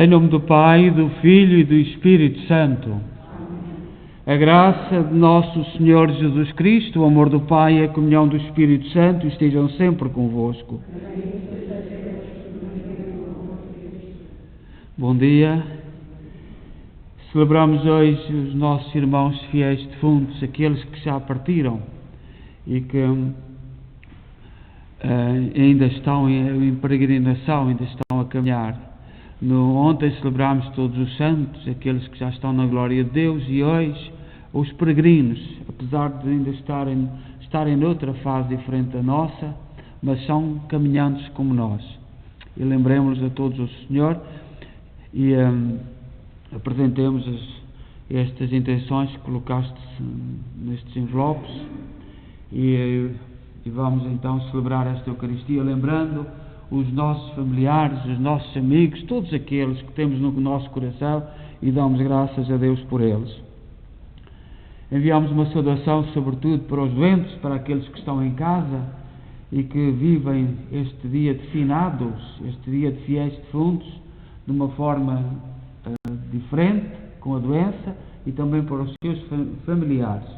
Em nome do Pai, do Filho e do Espírito Santo. A graça de nosso Senhor Jesus Cristo, o amor do Pai e a comunhão do Espírito Santo estejam sempre convosco. Bom dia. Celebramos hoje os nossos irmãos fiéis defuntos, aqueles que já partiram e que ainda estão em peregrinação, ainda estão a caminhar. Ontem celebramos todos os santos, aqueles que já estão na glória de Deus, e hoje os peregrinos, apesar de ainda estarem noutra fase diferente da nossa, mas são caminhantes como nós. E lembremos a todos o Senhor e apresentemos estas intenções que colocaste nestes envelopes e vamos então celebrar esta Eucaristia, lembrando os nossos familiares, os nossos amigos, todos aqueles que temos no nosso coração, e damos graças a Deus por eles. Enviamos uma saudação sobretudo para os doentes, para aqueles que estão em casa e que vivem este dia de finados, este dia de fiéis defuntos, de uma forma diferente, com a doença, e também para os seus familiares.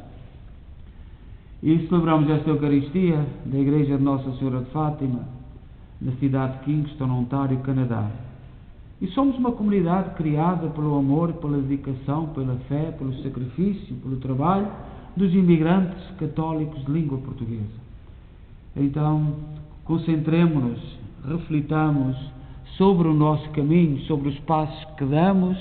E celebramos esta Eucaristia da Igreja de Nossa Senhora de Fátima, na cidade de Kingston, Ontário, Canadá. E somos uma comunidade criada pelo amor, pela dedicação, pela fé, pelo sacrifício, pelo trabalho dos imigrantes católicos de língua portuguesa. Então, concentremo-nos, reflitamos sobre o nosso caminho, sobre os passos que damos,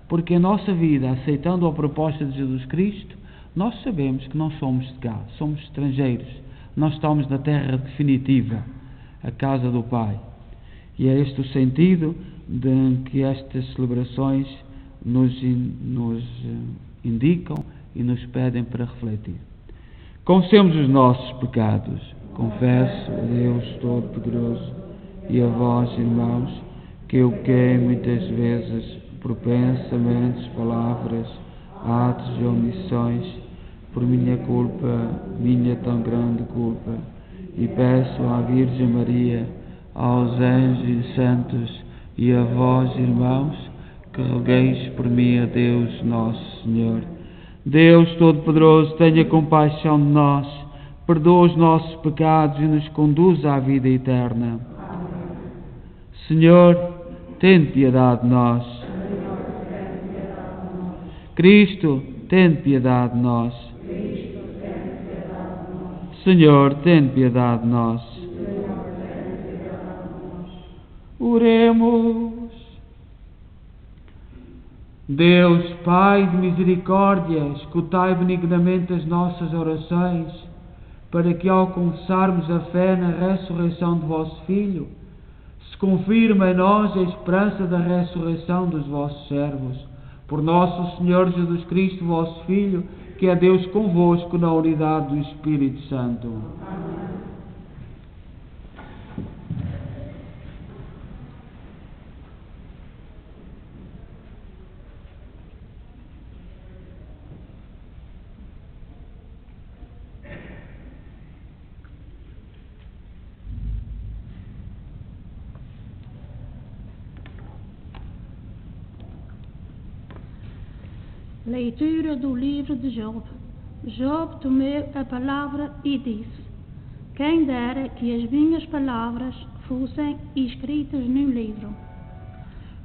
porque a nossa vida, aceitando a proposta de Jesus Cristo, nós sabemos que não somos de cá, somos estrangeiros, não estamos na terra definitiva, a casa do Pai. E é este o sentido de que estas celebrações nos indicam e nos pedem para refletir. Confessemos os nossos pecados. Confesso a Deus Todo-Poderoso e a vós, irmãos, que eu pequei muitas vezes por pensamentos, palavras, atos e omissões, por minha culpa, minha tão grande culpa. E peço à Virgem Maria, aos anjos e santos e a vós, irmãos, que rogueis por mim a Deus Nosso Senhor. Deus Todo-Poderoso, tenha compaixão de nós, perdoa os nossos pecados e nos conduza à vida eterna. Senhor, tem piedade de nós. Cristo, tem piedade de nós. Senhor, tem piedade de nós. Oremos. Deus, Pai de misericórdia, escutai benignamente as nossas orações, para que ao confessarmos a fé na ressurreição de vosso Filho, se confirme em nós a esperança da ressurreição dos vossos servos. Por nosso Senhor Jesus Cristo, vosso Filho, que é Deus convosco na unidade do Espírito Santo. Amém. Leitura do livro de Job. Job tomou a palavra e disse: quem dera que as minhas palavras fossem escritas num livro,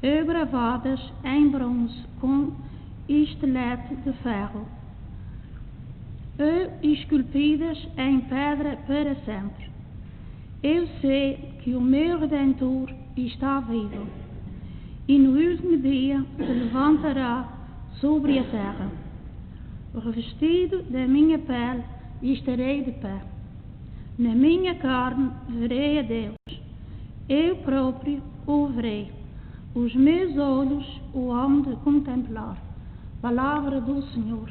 ou gravadas em bronze com estilete de ferro, ou esculpidas em pedra para sempre. Eu sei que o meu Redentor está vivo, e no último dia se levantará sobre a terra. Revestido da minha pele estarei de pé. Na minha carne verei a Deus. Eu próprio o verei. Os meus olhos o hão de contemplar. Palavra do Senhor.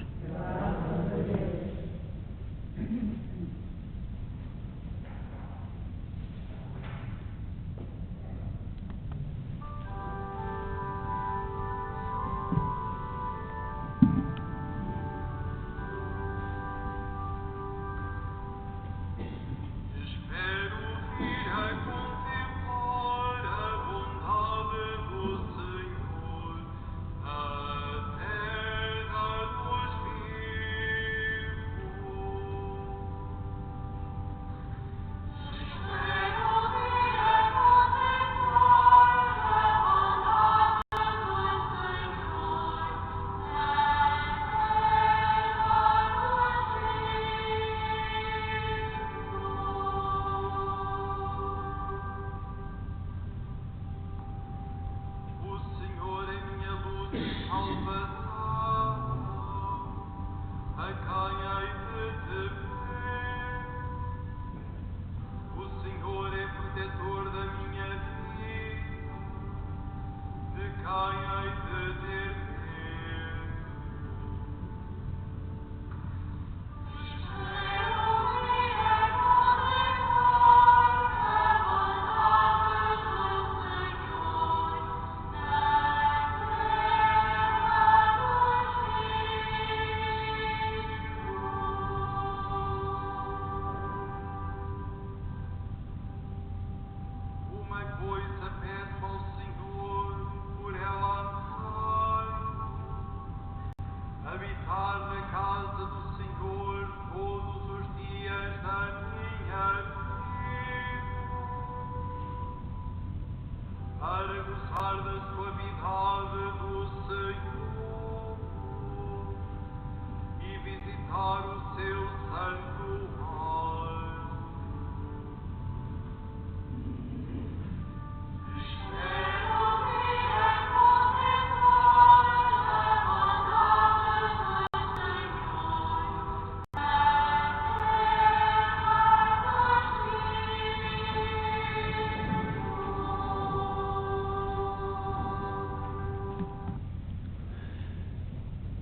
Espero vir a contemplar a bondade do Senhor.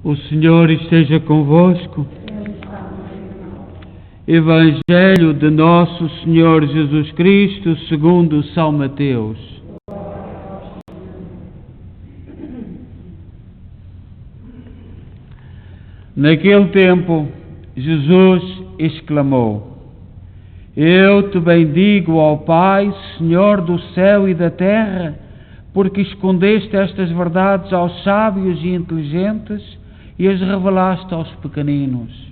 O Senhor esteja convosco. Evangelho de nosso Senhor Jesus Cristo segundo São Mateus. Naquele tempo, Jesus exclamou: Eu te bendigo, ó Pai, Senhor do céu e da terra, porque escondeste estas verdades aos sábios e inteligentes e as revelaste aos pequeninos.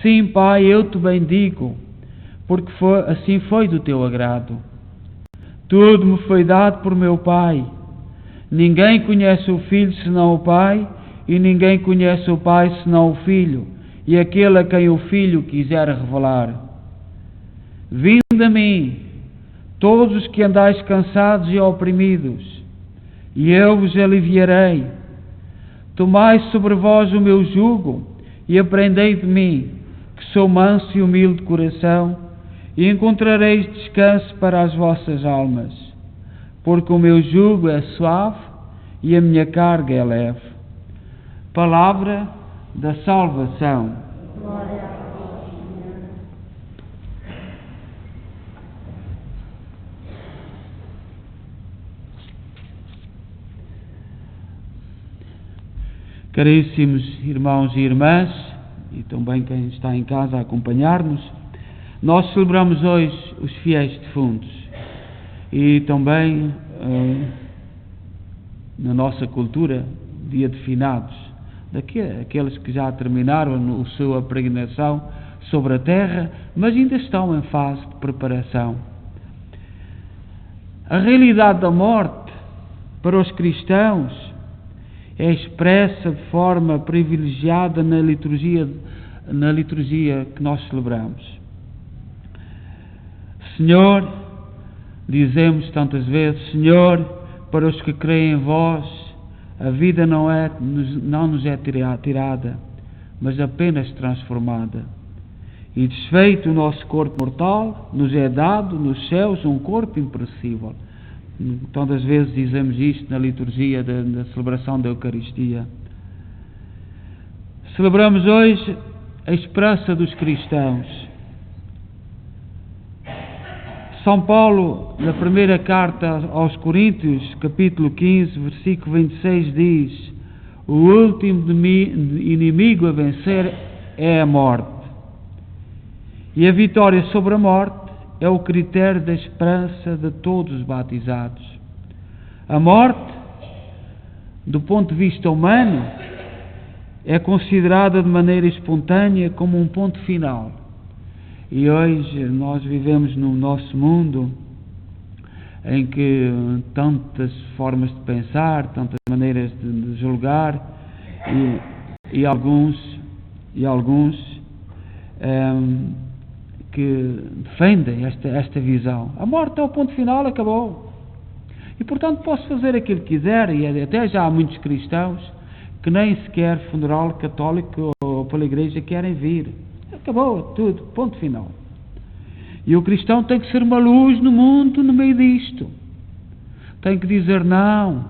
Sim, Pai, eu te bendigo, porque assim foi do teu agrado. Tudo me foi dado por meu Pai. Ninguém conhece o Filho senão o Pai, e ninguém conhece o Pai senão o Filho, e aquele a quem o Filho quiser revelar. Vinde a mim, todos os que andais cansados e oprimidos, e eu vos aliviarei. Tomai sobre vós o meu jugo e aprendei de mim, que sou manso e humilde de coração, e encontrareis descanso para as vossas almas, porque o meu jugo é suave e a minha carga é leve. Palavra da salvação. Glória a vós, Senhor. Caríssimos irmãos e irmãs, e também quem está em casa a acompanhar-nos, nós celebramos hoje os fiéis defuntos e também, na nossa cultura, dia de finados, aqueles que já terminaram a sua peregrinação sobre a terra, mas ainda estão em fase de preparação. A realidade da morte, para os cristãos, é expressa de forma privilegiada na liturgia que nós celebramos. Senhor, dizemos tantas vezes, Senhor, para os que creem em vós, a vida não nos é tirada, mas apenas transformada. E desfeito o nosso corpo mortal, nos é dado nos céus um corpo imperecível. Tantas vezes dizemos isto na liturgia da celebração da Eucaristia. Celebramos hoje a esperança dos cristãos. São Paulo, na primeira carta aos Coríntios, capítulo 15, versículo 26, diz: o último inimigo a vencer é a morte. E a vitória sobre a morte é o critério da esperança de todos os batizados. A morte, do ponto de vista humano, é considerada de maneira espontânea como um ponto final. E hoje nós vivemos num nosso mundo em que tantas formas de pensar, tantas maneiras de julgar e alguns que defendem esta visão. A morte é o ponto final, acabou. E portanto posso fazer aquilo que quiser, e até já há muitos cristãos que nem sequer funeral católico ou pela igreja querem vir. Acabou tudo, ponto final. E o cristão tem que ser uma luz no mundo no meio disto. Tem que dizer não,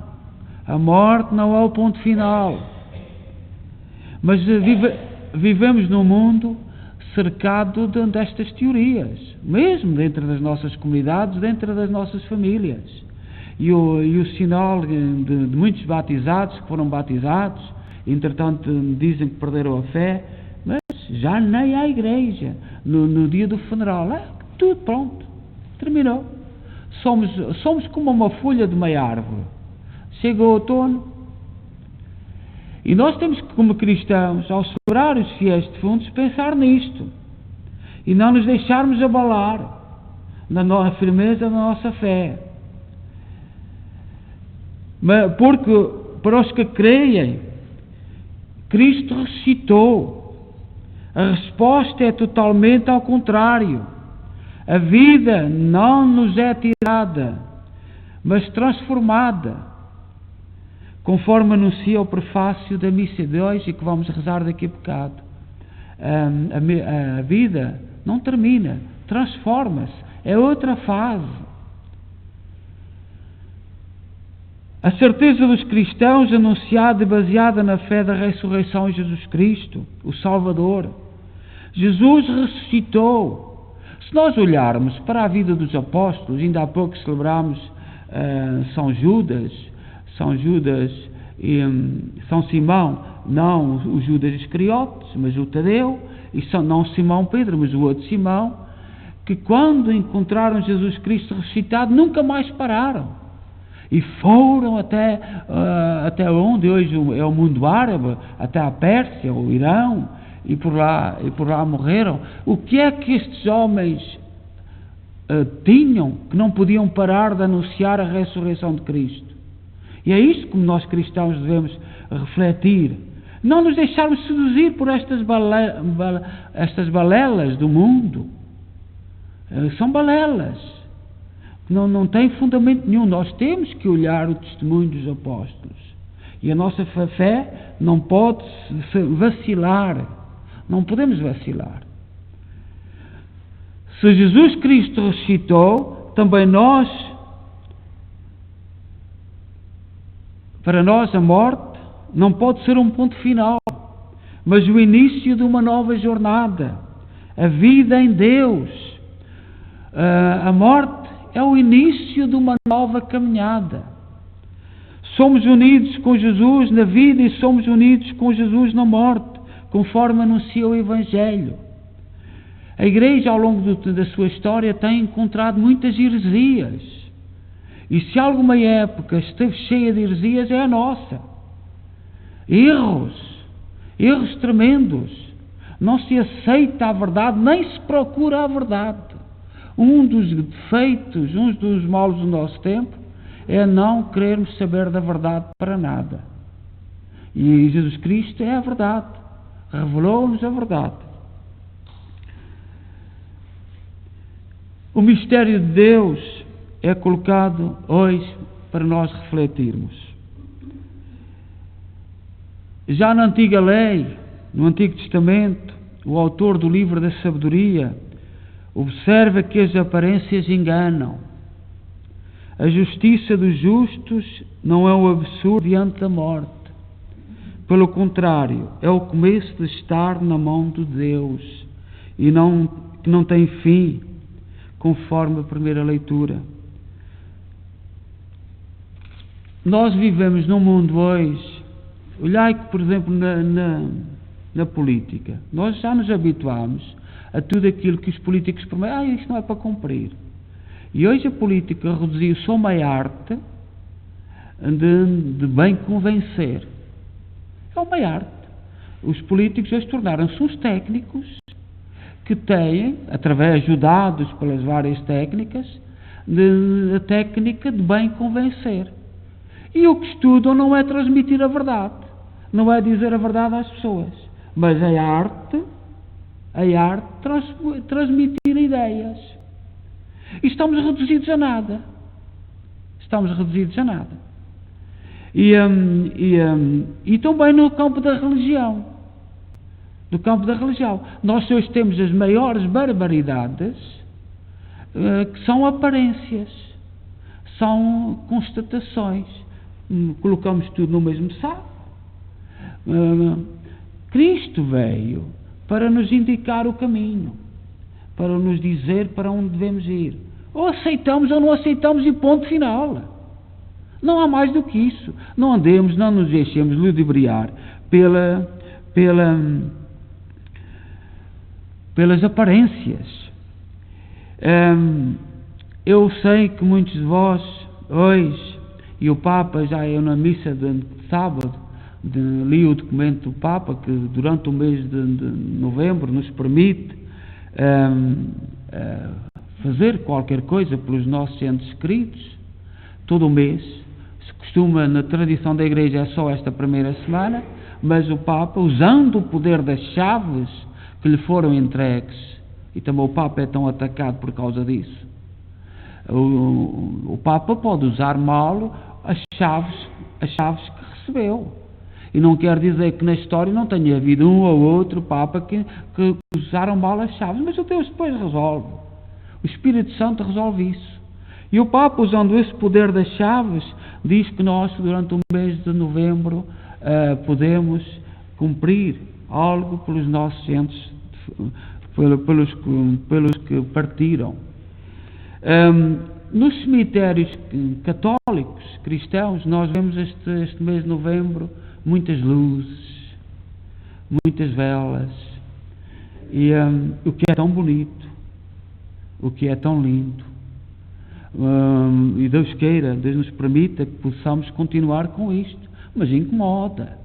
a morte não é o ponto final. Mas vivemos num mundo cercado destas teorias, mesmo dentro das nossas comunidades, dentro das nossas famílias. E o sinal de muitos batizados que foram batizados, entretanto dizem que perderam a fé, mas já nem há igreja no dia do funeral. Tudo pronto, terminou. Somos como uma folha de uma árvore. Chega o outono e nós temos que, como cristãos, ao celebrar os fiéis defuntos, pensar nisto e não nos deixarmos abalar na firmeza da nossa fé. Porque para os que creem, Cristo ressuscitou. A resposta é totalmente ao contrário. A vida não nos é tirada, mas transformada, conforme anuncia o prefácio da missa de hoje e que vamos rezar daqui a bocado. A vida não termina, transforma-se, é outra fase. A certeza dos cristãos, anunciada e baseada na fé da ressurreição em Jesus Cristo, o Salvador. Jesus ressuscitou. Se nós olharmos para a vida dos apóstolos, ainda há pouco celebramos São Judas e São Simão, não o Judas Iscariotes, mas o Tadeu, e não Simão Pedro, mas o outro Simão, que quando encontraram Jesus Cristo ressuscitado, nunca mais pararam. E foram até onde hoje é o mundo árabe, até a Pérsia, o Irão, e por lá morreram. O que é que estes homens tinham que não podiam parar de anunciar a ressurreição de Cristo? E é isso que nós cristãos devemos refletir. Não nos deixarmos seduzir por estas balelas do mundo. São balelas. Não tem fundamento nenhum. Nós temos que olhar o testemunho dos apóstolos. E a nossa fé não pode vacilar. Não podemos vacilar. Se Jesus Cristo ressuscitou, também para nós a morte não pode ser um ponto final, mas o início de uma nova jornada. A vida em Deus. A morte é o início de uma nova caminhada. Somos unidos com Jesus na vida e somos unidos com Jesus na morte, conforme anuncia o Evangelho. A Igreja, ao longo da sua história, tem encontrado muitas heresias. E se alguma época esteve cheia de heresias, é a nossa. Erros tremendos. Não se aceita a verdade, nem se procura a verdade. Um dos defeitos, um dos males do nosso tempo é não querermos saber da verdade para nada. E Jesus Cristo é a verdade. Revelou-nos a verdade. O mistério de Deus é colocado hoje para nós refletirmos. Já na antiga lei, no Antigo Testamento, o autor do livro da sabedoria observa que as aparências enganam. A justiça dos justos não é um absurdo diante da morte. Pelo contrário, é o começo de estar na mão de Deus e que não tem fim, conforme a primeira leitura. Nós vivemos num mundo hoje, olhai que, por exemplo, na política, nós já nos habituámos a tudo aquilo que os políticos prometem. Isto não é para cumprir. E hoje a política reduziu-se a uma arte de bem convencer. É uma arte. Os políticos hoje tornaram-se uns técnicos que têm, ajudados pelas várias técnicas, a técnica de bem convencer. E o que estudam não é transmitir a verdade, não é dizer a verdade às pessoas, mas a arte transmitir ideias. E estamos reduzidos a nada. E também no campo da religião. Nós hoje temos as maiores barbaridades que são aparências, são constatações. Colocamos tudo no mesmo saco. Cristo veio para nos indicar o caminho, para nos dizer para onde devemos ir. Ou aceitamos ou não aceitamos e ponto final. Não há mais do que isso. Não nos deixemos ludibriar pelas aparências. Eu sei que muitos de vós hoje, e o Papa, já eu na missa de sábado, li o documento do Papa, que durante o mês de novembro nos permite fazer qualquer coisa pelos nossos entes queridos, todo o mês. Se costuma, na tradição da Igreja, é só esta primeira semana, mas o Papa, usando o poder das chaves que lhe foram entregues, e também o Papa é tão atacado por causa disso. O Papa pode usar mal as chaves que recebeu. E não quer dizer que na história não tenha havido um ou outro Papa que usaram mal as chaves, mas o Deus depois resolve. O Espírito Santo resolve isso. E o Papa, usando esse poder das chaves, diz que nós, durante o mês de novembro, podemos cumprir algo pelos nossos entes, pelos que partiram. Nos cemitérios católicos, cristãos, nós vemos este mês de novembro muitas luzes, muitas velas, e o que é tão bonito, o que é tão lindo. E Deus queira, Deus nos permita que possamos continuar com isto, mas incomoda.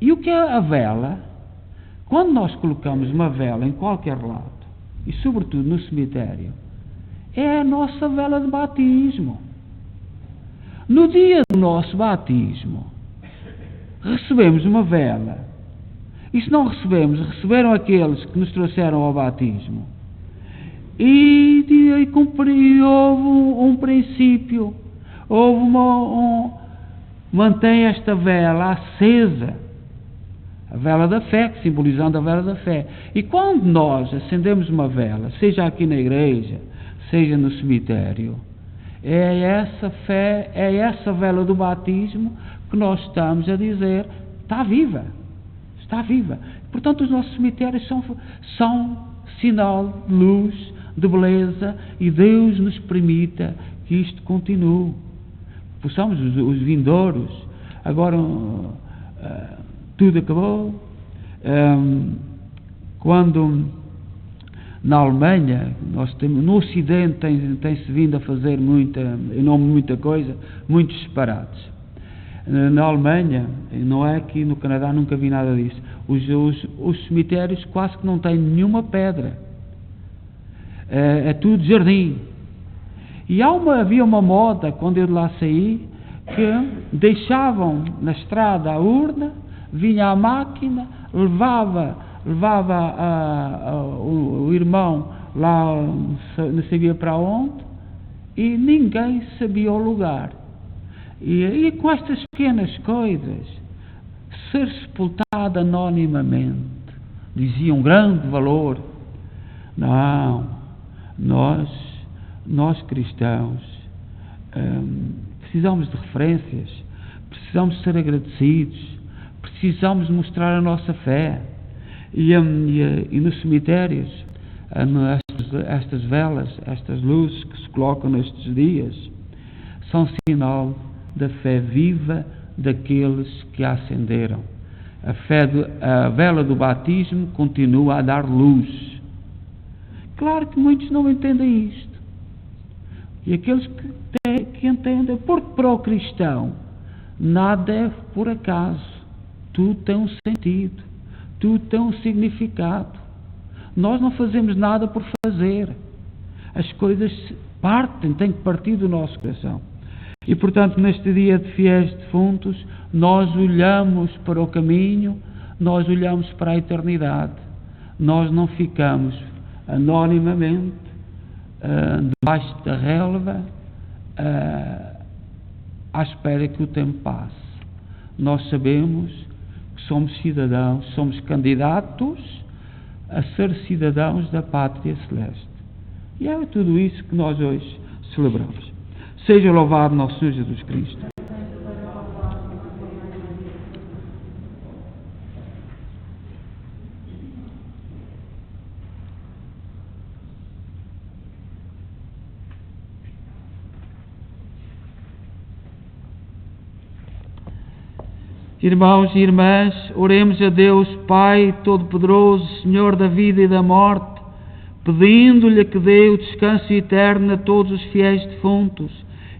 E o que é a vela? Quando nós colocamos uma vela em qualquer lado, e sobretudo no cemitério, é a nossa vela de batismo. No dia do nosso batismo, recebemos uma vela. E se não recebemos, receberam aqueles que nos trouxeram ao batismo. E houve um princípio, mantém esta vela acesa, a vela da fé, que simbolizando a vela da fé. E quando nós acendemos uma vela, seja aqui na igreja, seja no cemitério, é essa fé, é essa vela do batismo que nós estamos a dizer, está viva. Portanto, os nossos cemitérios são sinal de luz, de beleza, e Deus nos permita que isto continue. Possamos os vindouros, agora tudo acabou. Quando na Alemanha, no Ocidente tem-se vindo a fazer muita coisa, muitos disparates. Na Alemanha, não é aqui no Canadá, nunca vi nada disso. Os cemitérios quase que não têm nenhuma pedra. É tudo jardim. E havia uma moda, quando eu de lá saí, que deixavam na estrada a urna, vinha a máquina, levava o irmão lá, não sabia para onde, e ninguém sabia o lugar. E com estas pequenas coisas, ser sepultado anonimamente dizia um grande valor. Não, nós cristãos precisamos de referências, precisamos ser agradecidos, precisamos mostrar a nossa fé. E nos cemitérios, estas velas, estas luzes que se colocam nestes dias, são sinal da fé viva daqueles que a acenderam. A vela do batismo continua a dar luz. Claro que muitos não entendem isto. E aqueles que entendem, porque para o cristão nada é por acaso. Tudo tem um sentido, tudo tem um significado. Nós não fazemos nada por fazer. As coisas têm que partir do nosso coração. E, portanto, neste dia de fiéis defuntos, nós olhamos para o caminho, nós olhamos para a eternidade. Nós não ficamos anonimamente debaixo da relva à espera que o tempo passe. Nós sabemos que somos cidadãos, somos candidatos a ser cidadãos da pátria celeste. E é tudo isso que nós hoje celebramos. Seja louvado nosso Senhor Jesus Cristo. Irmãos e irmãs, oremos a Deus, Pai Todo-Poderoso, Senhor da vida e da morte, pedindo-lhe que dê o descanso eterno a todos os fiéis defuntos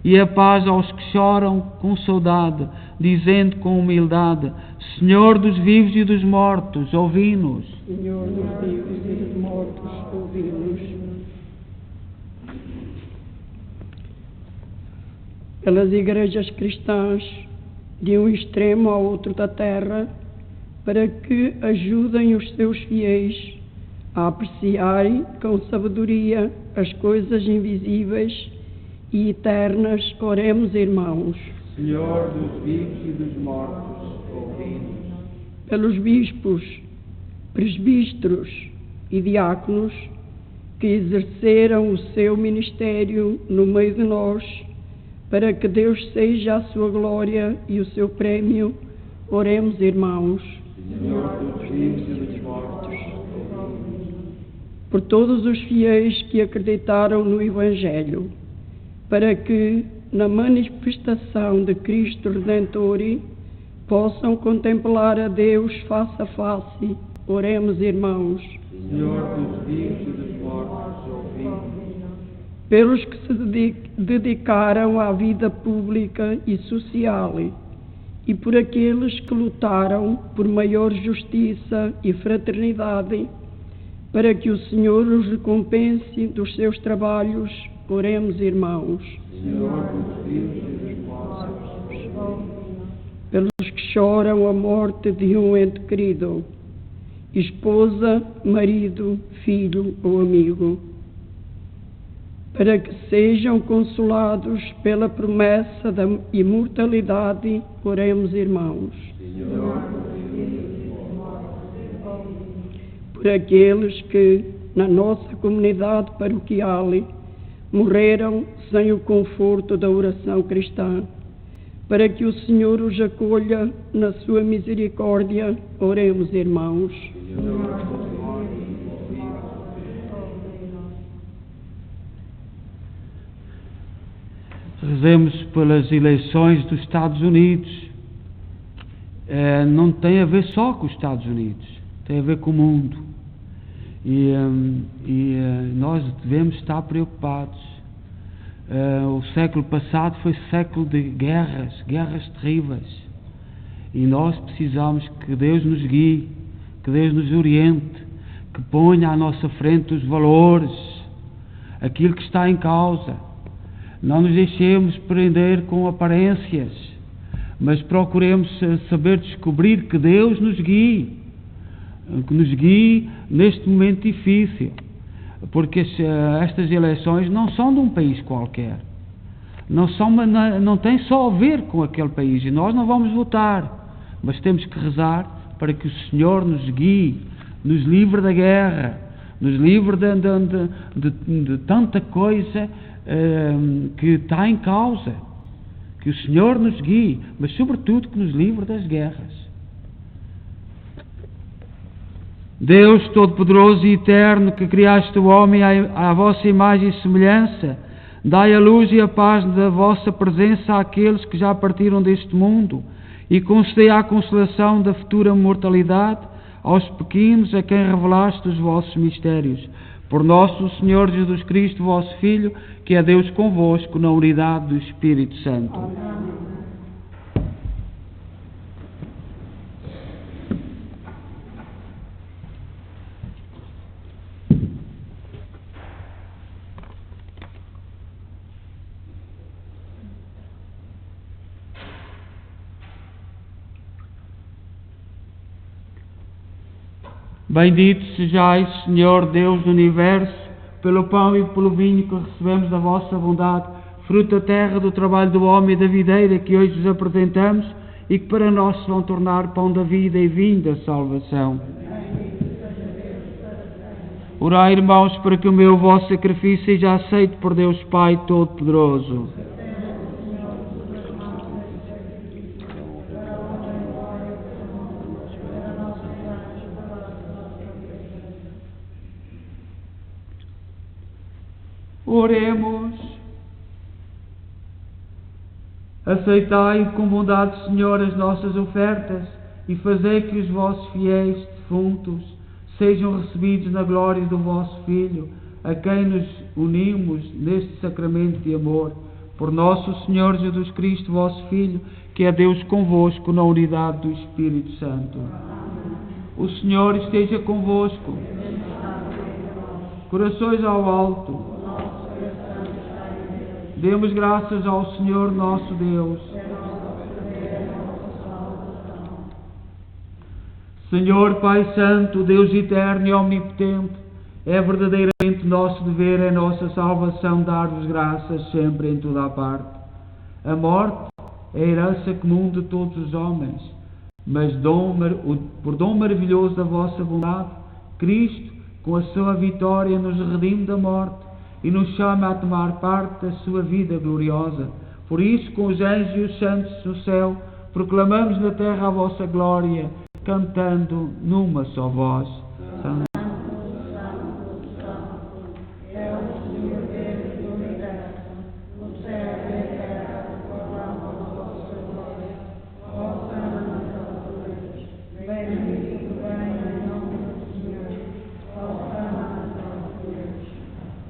e a paz aos que choram com saudade, dizendo com humildade: Senhor dos vivos e dos mortos, ouvi-nos. Senhor dos vivos e dos mortos, ouvi-nos. Pelas igrejas cristãs, de um extremo ao outro da terra, para que ajudem os seus fiéis a apreciarem com sabedoria as coisas invisíveis e eternas. Oremos, irmãos. Senhor dos vivos e dos mortos, ouvimos. Pelos bispos, presbíteros e diáconos que exerceram o seu ministério no meio de nós, para que Deus seja a sua glória e o seu prêmio. Oremos, irmãos. Senhor dos vivos e dos mortos, Por todos os fiéis que acreditaram no Evangelho, para que, na manifestação de Cristo Redentor, possam contemplar a Deus face a face. Oremos, irmãos. Senhor dos vivos e dos mortos, ouvimos. Pelos que se dedicaram à vida pública e social, e por aqueles que lutaram por maior justiça e fraternidade, para que o Senhor os recompense dos seus trabalhos. Oremos, irmãos. Senhor dos vivos e dos mortos, Pelos que choram a morte de um ente querido, esposa, marido, filho ou amigo, para que sejam consolados pela promessa da imortalidade. Oremos, irmãos. Senhor, Por aqueles que, na nossa comunidade paroquial, morreram sem o conforto da oração cristã, para que o Senhor os acolha na sua misericórdia. Oremos, irmãos. Rezemos pelas eleições dos Estados Unidos. Não tem a ver só com os Estados Unidos, tem a ver com o mundo. E nós devemos estar preocupados. O século passado foi século de guerras terríveis. E nós precisamos que Deus nos guie, que Deus nos oriente, que ponha à nossa frente os valores, aquilo que está em causa. Não nos deixemos prender com aparências, mas procuremos saber descobrir que Deus nos guie, neste momento difícil, porque estas eleições não são de um país qualquer, não tem só a ver com aquele país, e nós não vamos votar, mas temos que rezar para que o Senhor nos guie, nos livre da guerra, nos livre de tanta coisa que está em causa. Que o Senhor nos guie, mas sobretudo que nos livre das guerras. Deus Todo-Poderoso e Eterno, que criaste o homem à vossa imagem e semelhança, dai a luz e a paz da vossa presença àqueles que já partiram deste mundo, e concedei a consolação da futura mortalidade aos pequenos a quem revelaste os vossos mistérios. Por nosso Senhor Jesus Cristo, vosso Filho, que é Deus convosco, na unidade do Espírito Santo. Amém. Bendito sejais, Senhor Deus do Universo, pelo pão e pelo vinho que recebemos da vossa bondade, fruto da terra, do trabalho do homem e da videira que hoje vos apresentamos e que para nós se vão tornar pão da vida e vinho da salvação. Orai, irmãos, para que o meu vosso sacrifício seja aceito por Deus Pai Todo-Poderoso. Oremos. Aceitai com bondade, Senhor, as nossas ofertas e fazei que os vossos fiéis defuntos sejam recebidos na glória do vosso Filho, a quem nos unimos neste sacramento de amor. Por nosso Senhor Jesus Cristo, vosso Filho, que é Deus convosco na unidade do Espírito Santo. O Senhor esteja convosco. Corações ao alto. Demos graças ao Senhor nosso Deus. Senhor Pai Santo, Deus eterno e omnipotente, é verdadeiramente nosso dever, é nossa salvação dar-vos graças sempre em toda a parte. A morte é a herança comum de todos os homens, mas por dom maravilhoso da vossa bondade, Cristo, com a sua vitória, nos redime da morte e nos chama a tomar parte da sua vida gloriosa. Por isso, com os anjos e os santos do céu, proclamamos na terra a vossa glória, cantando numa só voz. Santo.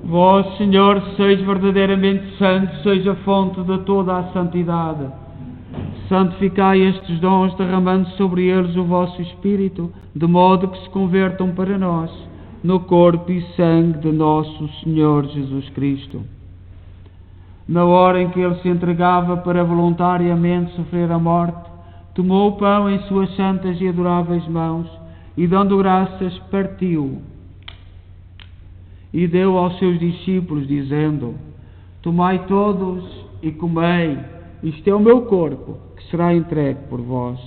Vós, Senhor, sois verdadeiramente santo, sois a fonte de toda a santidade. Santificai estes dons, derramando sobre eles o vosso Espírito, de modo que se convertam para nós, no corpo e sangue de nosso Senhor Jesus Cristo. Na hora em que Ele se entregava para voluntariamente sofrer a morte, tomou o pão em suas santas e adoráveis mãos, e dando graças, partiu e deu aos seus discípulos, dizendo: Tomai todos e comei, isto é o meu corpo, que será entregue por vós.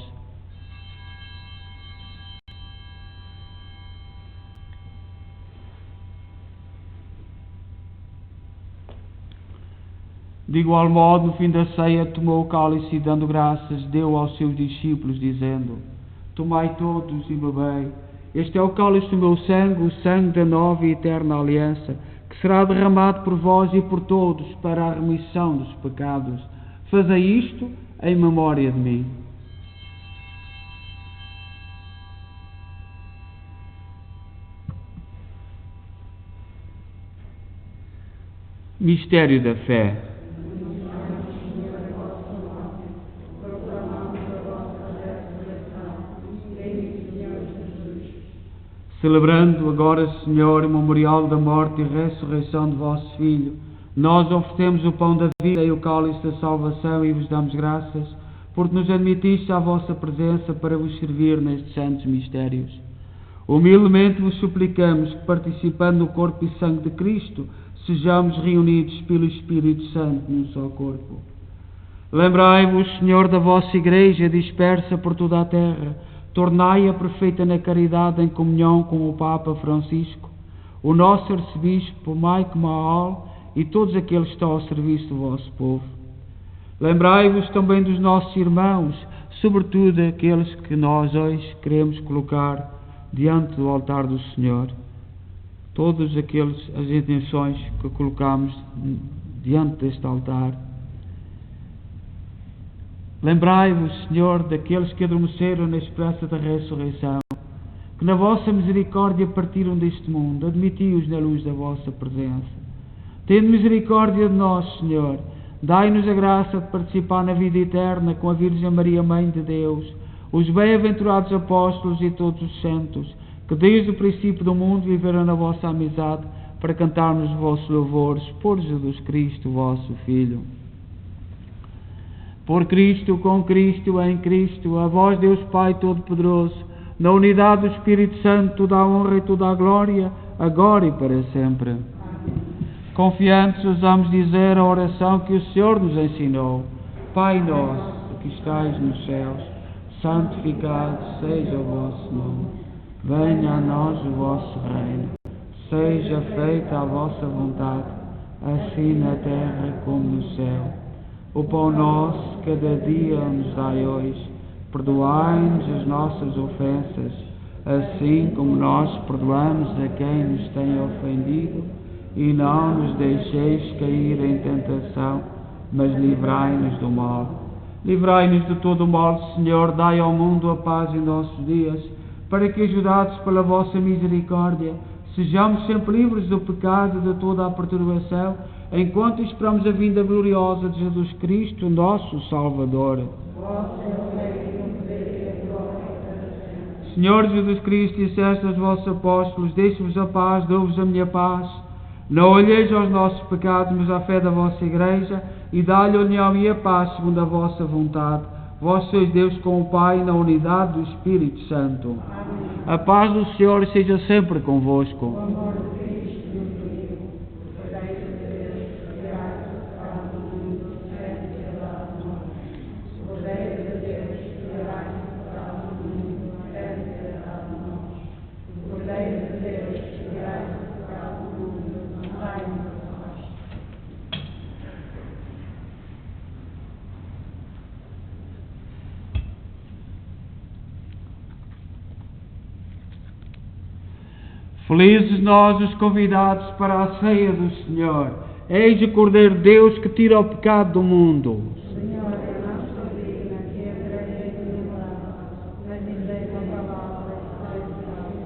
De igual modo, no fim da ceia, tomou o cálice e, dando graças, deu aos seus discípulos, dizendo: Tomai todos e bebei, este é o cálice do meu sangue, o sangue da nova e eterna aliança, que será derramado por vós e por todos para a remissão dos pecados. Fazei isto em memória de mim. Mistério da fé. Celebrando agora, Senhor, o memorial da morte e ressurreição de vosso Filho, nós oferecemos o pão da vida e o cálice da salvação e vos damos graças, porque nos admitiste à vossa presença para vos servir nestes santos mistérios. Humildemente vos suplicamos que, participando no corpo e sangue de Cristo, sejamos reunidos pelo Espírito Santo num só corpo. Lembrai-vos, Senhor, da vossa Igreja dispersa por toda a terra, tornai-a perfeita na caridade em comunhão com o Papa Francisco, o nosso arcebispo Maico Maal e todos aqueles que estão ao serviço do vosso povo. Lembrai-vos também dos nossos irmãos, sobretudo aqueles que nós hoje queremos colocar diante do altar do Senhor. Todas as intenções que colocamos diante deste altar. Lembrai-vos, Senhor, daqueles que adormeceram na esperança da ressurreição, que na vossa misericórdia partiram deste mundo, admiti-os na luz da vossa presença. Tende misericórdia de nós, Senhor, dai-nos a graça de participar na vida eterna com a Virgem Maria, Mãe de Deus, os bem-aventurados apóstolos e todos os santos, que desde o princípio do mundo viveram na vossa amizade, para cantarmos os vossos louvores por Jesus Cristo, vosso Filho. Por Cristo, com Cristo, em Cristo, a vós, Deus Pai Todo-Poderoso, na unidade do Espírito Santo, toda a honra e toda a glória, agora e para sempre. Confiantes, ousamos dizer a oração que o Senhor nos ensinou. Pai nosso, que estais nos céus, santificado seja o vosso nome. Venha a nós o vosso reino. Seja feita a vossa vontade, assim na terra como no céu. O pão nosso, cada dia nos dai hoje. Perdoai-nos as nossas ofensas, assim como nós perdoamos a quem nos tem ofendido. E não nos deixeis cair em tentação, mas livrai-nos do mal. Livrai-nos de todo o mal, Senhor, dai ao mundo a paz em nossos dias, para que, ajudados pela vossa misericórdia, sejamos sempre livres do pecado e de toda a perturbação, enquanto esperamos a vinda gloriosa de Jesus Cristo, nosso Salvador. Senhor Jesus Cristo, disseste aos vossos apóstolos: deixo-vos a paz, dou-vos a minha paz. Não olheis aos nossos pecados, mas à fé da vossa Igreja, e dá-lhe a união e a paz segundo a vossa vontade. Vós sois Deus com o Pai na unidade do Espírito Santo. A paz do Senhor seja sempre convosco. Felizes nós os convidados para a ceia do Senhor. Eis o Cordeiro de Deus que tira o pecado do mundo. Senhor, eu não sou digna que entrarei em tua palavra, mas dizei uma palavra e sai de nós.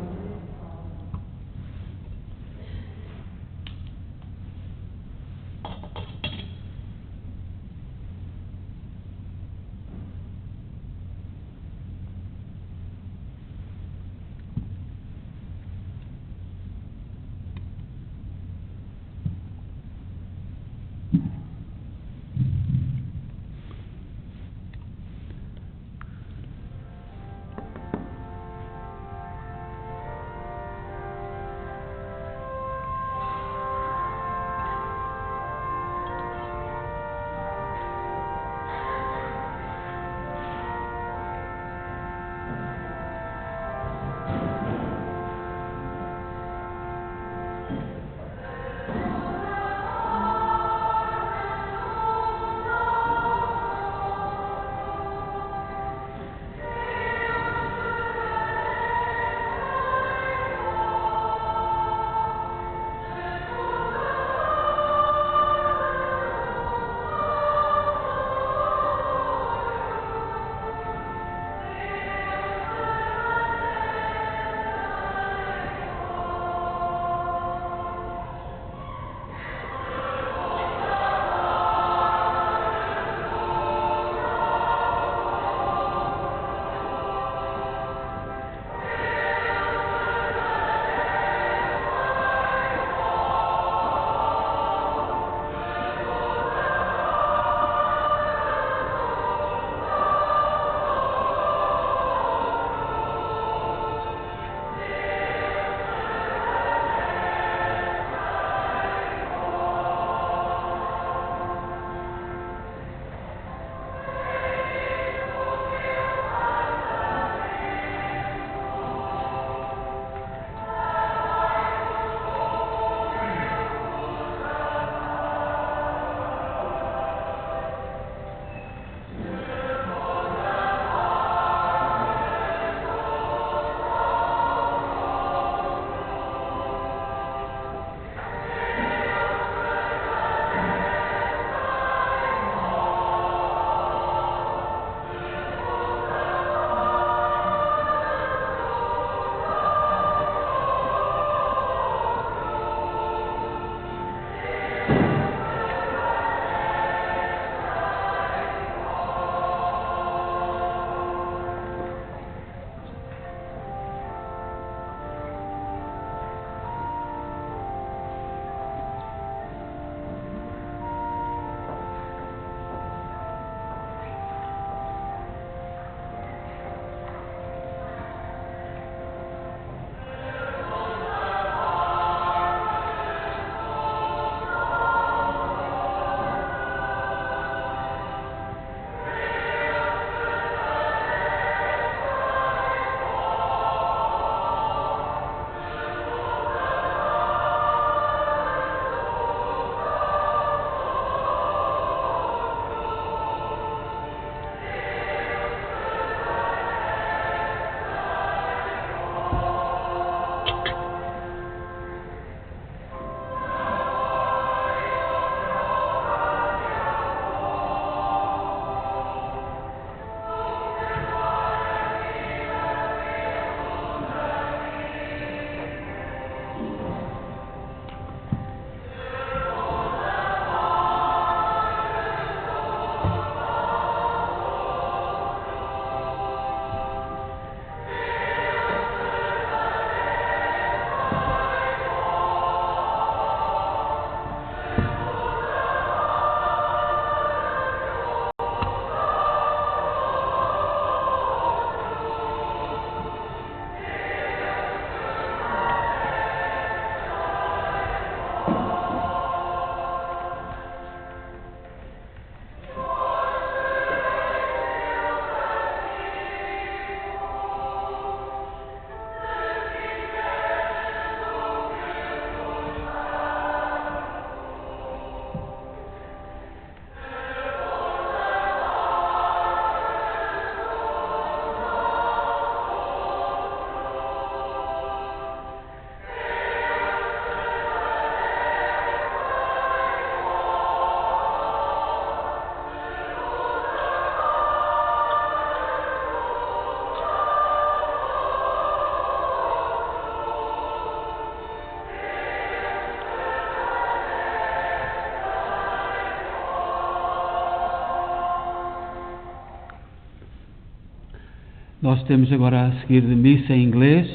Nós temos agora a seguir de missa em inglês.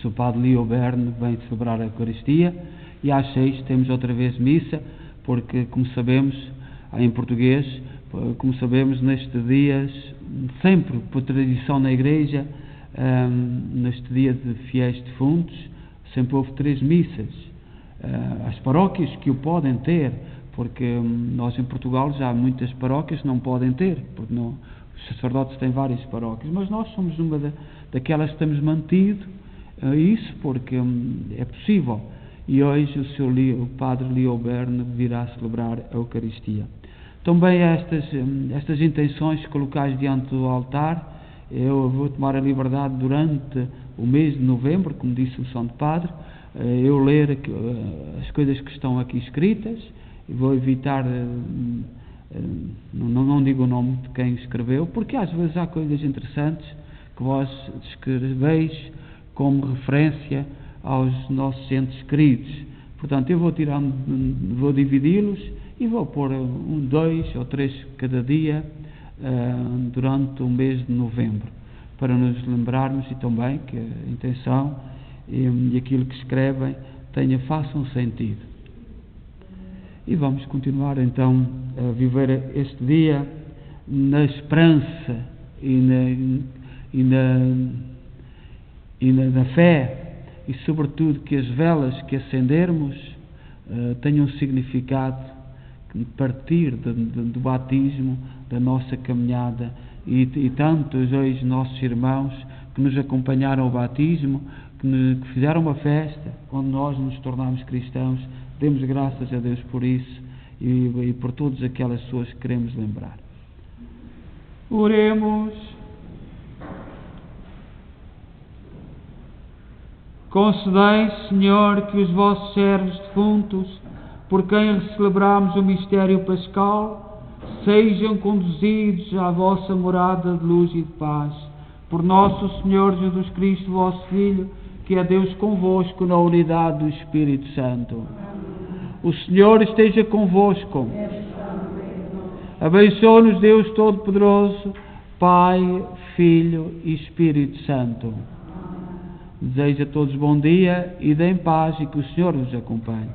O Padre Leo Berne vem celebrar a Eucaristia, e às 6 temos outra vez missa, porque, como sabemos, em português, como sabemos, nestes dias, sempre por tradição na Igreja, neste dia de fiéis defuntos, sempre houve 3 missas. As paróquias que o podem ter, porque nós em Portugal já há muitas paróquias que não podem ter, porque não, os sacerdotes têm várias paróquias, mas nós somos uma daquelas que temos mantido isso, porque é possível. E hoje o Padre Leo Berne virá celebrar a Eucaristia. Também estas intenções colocais diante do altar, eu vou tomar a liberdade durante o mês de novembro, como disse o Santo Padre, eu ler as coisas que estão aqui escritas, e vou evitar, não digo o nome de quem escreveu, porque às vezes há coisas interessantes que vós escreveis como referência aos nossos entes queridos. Portanto, eu vou dividi-los e vou pôr 1, 2 ou 3 cada dia durante o mês de novembro, para nos lembrarmos, e também que a intenção e aquilo que escrevem façam sentido. E vamos continuar então a viver este dia na esperança e na fé, e sobretudo que as velas que acendermos tenham significado de partir do batismo, da nossa caminhada, e tantos hoje nossos irmãos que nos acompanharam ao batismo, que fizeram uma festa onde nós nos tornámos cristãos. Demos graças a Deus por isso e por todas aquelas pessoas que queremos lembrar. Oremos. Concedei, Senhor, que os vossos servos defuntos, por quem celebramos o mistério pascal, sejam conduzidos à vossa morada de luz e de paz. Por nosso Senhor Jesus Cristo, vosso Filho, que é Deus convosco na unidade do Espírito Santo. O Senhor esteja convosco. Abençoe-nos Deus Todo-Poderoso, Pai, Filho e Espírito Santo. Desejo a todos bom dia, e deem paz, e que o Senhor vos acompanhe.